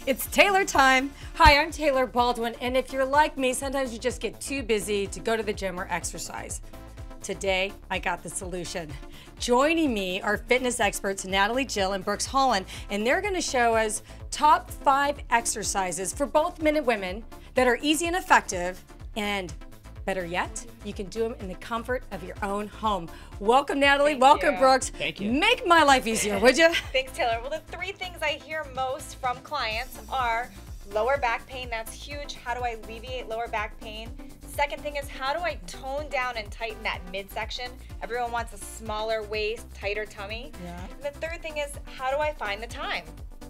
It's Taylor time. Hi, I'm Taylor Baldwin, and if you're like me, sometimes you just get too busy to go to the gym or exercise. Today, I got the solution. Joining me are fitness experts Natalie Jill and Brooks Holland, and they're gonna show us top 5 exercises for both men and women that are easy and effective, and better yet, you can do them in the comfort of your own home. Welcome, Natalie. Welcome, Brooks. Thank you. Make my life easier, would you? Thanks, Taylor. Well, the 3 things I hear most from clients are lower back pain. That's huge. How do I alleviate lower back pain? Second thing is, how do I tone down and tighten that midsection? Everyone wants a smaller waist, tighter tummy. Yeah. And the third thing is, how do I find the time?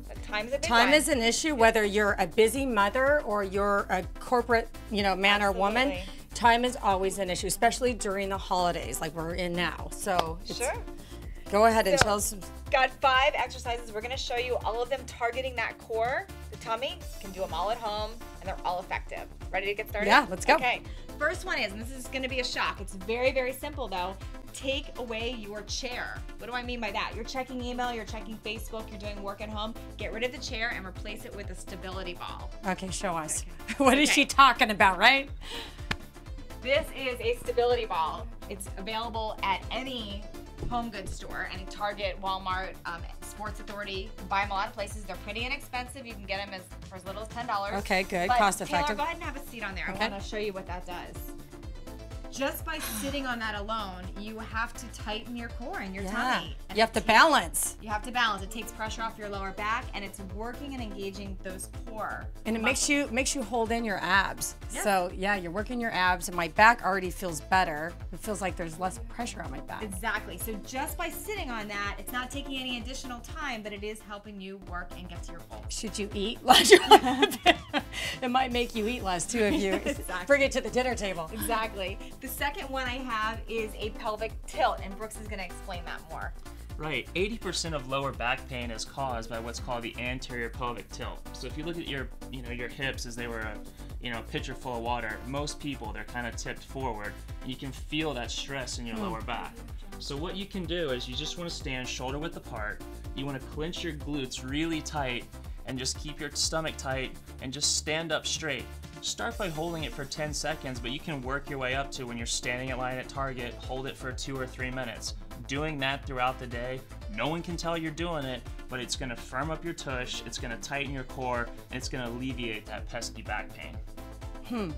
The time's a big Time one. is an issue, whether you're a busy mother or you're a corporate, man or woman. Absolutely. Time is always an issue, especially during the holidays like we're in now. So Sure. Go ahead and So- tell us. Got 5 exercises. We're going to show you all of them targeting that core, the tummy. You can do them all at home, and they're all effective. Ready to get started? Yeah, let's go. Okay. First one is, and this is going to be a shock. It's very, very simple, though. Take away your chair. What do I mean by that? You're checking email, you're checking Facebook, you're doing work at home. Get rid of the chair and replace it with a stability ball. Okay, show us. What is she talking about, right? This is a stability ball. It's available at any home goods store, any Target, Walmart, Sports Authority. You can buy them a lot of places. They're pretty inexpensive. You can get them for as little as $10. Okay, good. But Cost Taylor, effective. go ahead and have a seat on there. Okay. I want to show you what that does. Just by sitting on that alone, you have to tighten your core and your tummy. And You have to balance. You have to balance. It takes pressure off your lower back, and it's working and engaging those core. And it makes you hold in your abs. Yeah. So yeah, you're working your abs, and my back already feels better. It feels like there's less pressure on my back. Exactly. So just by sitting on that, it's not taking any additional time, but it is helping you work and get to your goals. Should you eat less? It might make you eat less too if you Exactly. bring it to the dinner table. Exactly. The second one I have is a pelvic tilt, and Brooks is going to explain that more. Right, 80% of lower back pain is caused by what's called the anterior pelvic tilt. So if you look at your hips as they were a pitcher full of water, most people, they're kind of tipped forward, and you can feel that stress in your lower back. So what you can do is you just want to stand shoulder width apart. You want to clench your glutes really tight and just keep your stomach tight and just stand up straight. Start by holding it for 10 seconds, but you can work your way up to when you're standing at line at Target, hold it for 2 or 3 minutes. Doing that throughout the day, no one can tell you're doing it, but it's gonna firm up your tush, it's gonna tighten your core, and it's gonna alleviate that pesky back pain.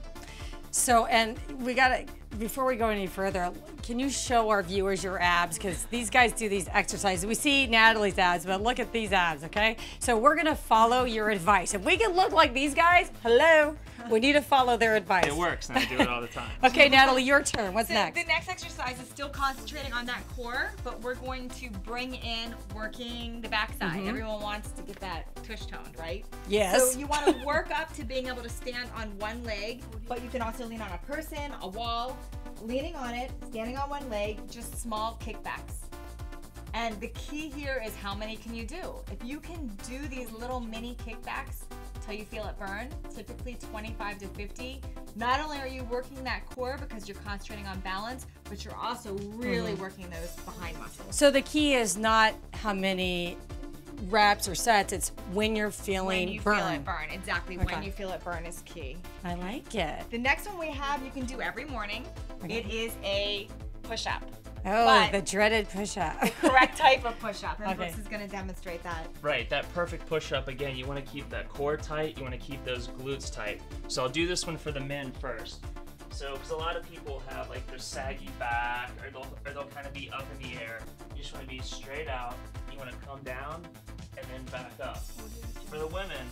So, and we gotta, before we go any further, can you show our viewers your abs? Because these guys do these exercises. We see Natalie's abs, but look at these abs, okay? So we're gonna follow your advice. If we can look like these guys, hello, we need to follow their advice. It works, and I do it all the time. Okay, Natalie, your turn. What's So next? the next exercise is still concentrating on that core, but we're going to bring in working the backside. Everyone wants to get that tush toned, right? Yes. So you want to work up to being able to stand on one leg, but you can also lean on a person, a wall, leaning on it, standing on one leg, just small kickbacks. And the key here is how many can you do? If you can do these little mini kickbacks till you feel it burn, typically 25 to 50, not only are you working that core because you're concentrating on balance, but you're also really working those behind muscles. So the key is not how many reps or sets, it's when you're feeling When you burn. feel it burn, exactly. Okay. When you feel it burn is key. I like it. The next one we have, you can do every morning. Okay. It is a push-up. Oh, But- the dreaded push-up. Correct type of push-up, and Okay. Brooks is going to demonstrate that. Right, that perfect push-up, again, you want to keep that core tight, you want to keep those glutes tight. So I'll do this one for the men first. So, because a lot of people have like their saggy back, or they'll kind of be up in the air. You just want to be straight out, you want to come down, and then back up. For the women,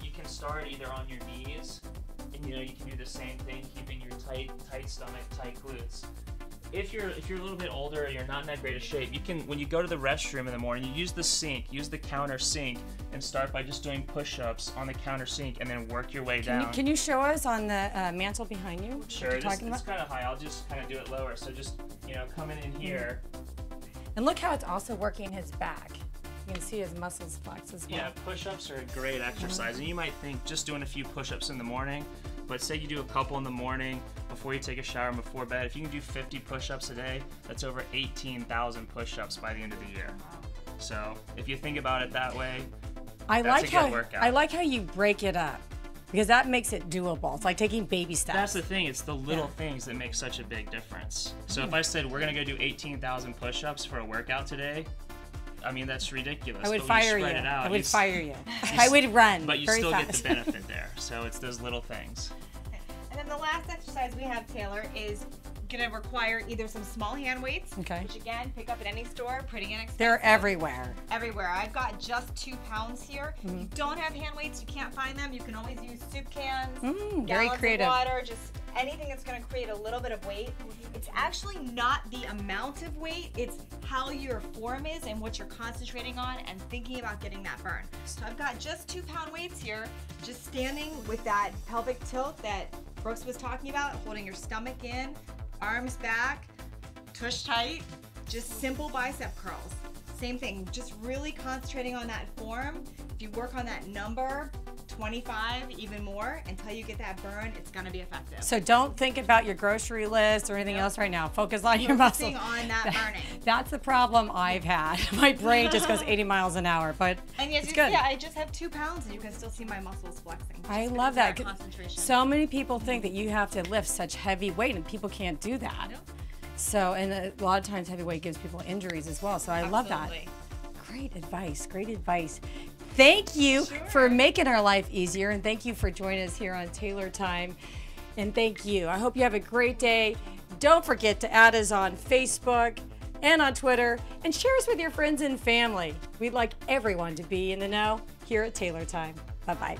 you can start either on your knees, and you can do the same thing, keeping your tight stomach, tight glutes. If you're a little bit older, you're not in that great of shape, you can, when you go to the restroom in the morning, you use the sink, use the counter sink, and start by just doing push-ups on the counter sink, and then work your way down. Can you show us on the mantle behind you? Sure, what you're it's talking about? kind of high. I'll just kind of do it lower. So just, coming in here. And look how it's also working his back. You can see his muscles flex as well. Yeah, push-ups are a great exercise. And you might think just doing a few push-ups in the morning, but say you do a couple in the morning before you take a shower and before bed. If you can do 50 push-ups a day, that's over 18,000 push-ups by the end of the year. So if you think about it that way, That's a good workout. I like how you break it up, because that makes it doable. It's like taking baby steps. That's the thing. It's the little things that make such a big difference. So if I said we're gonna go do 18,000 push-ups for a workout today, I mean that's ridiculous. I would but fire when you. Spread it out, I would fire you. I would run. But you very still fast. get the benefit there. So it's those little things. And then the last exercise we have, Taylor, is gonna require either some small hand weights, Okay. which again, pick up at any store, pretty inexpensive. They're everywhere. Everywhere. I've got just 2 pounds here. If you don't have hand weights, you can't find them. You can always use soup cans, very gallons creative. of water, just anything that's going to create a little bit of weight. It's actually not the amount of weight, it's how your form is and what you're concentrating on and thinking about getting that burn. So I've got just 2 pound weights here, just standing with that pelvic tilt that Brooks was talking about, holding your stomach in, arms back, tush tight, just simple bicep curls. Same thing, just really concentrating on that form. If you work on that number, 25, even more, until you get that burn, it's gonna be effective. So don't think about your grocery list or anything else right now. Focus on your muscles. Focusing on that burning. That's the problem I've had. My brain just goes 80 miles an hour, but And yes, it's you good. see, I just have 2 pounds and you can still see my muscles flexing. I just love because that. of concentration. So many people think that you have to lift such heavy weight, and people can't do that. Nope. So, and a lot of times heavy weight gives people injuries as well. So I love that. Absolutely. Great advice. Great advice. Thank you for making our life easier, and thank you for joining us here on Taylor Time. And thank you. I hope you have a great day. Don't forget to add us on Facebook and on Twitter, and share us with your friends and family. We'd like everyone to be in the know here at Taylor Time. Bye-bye.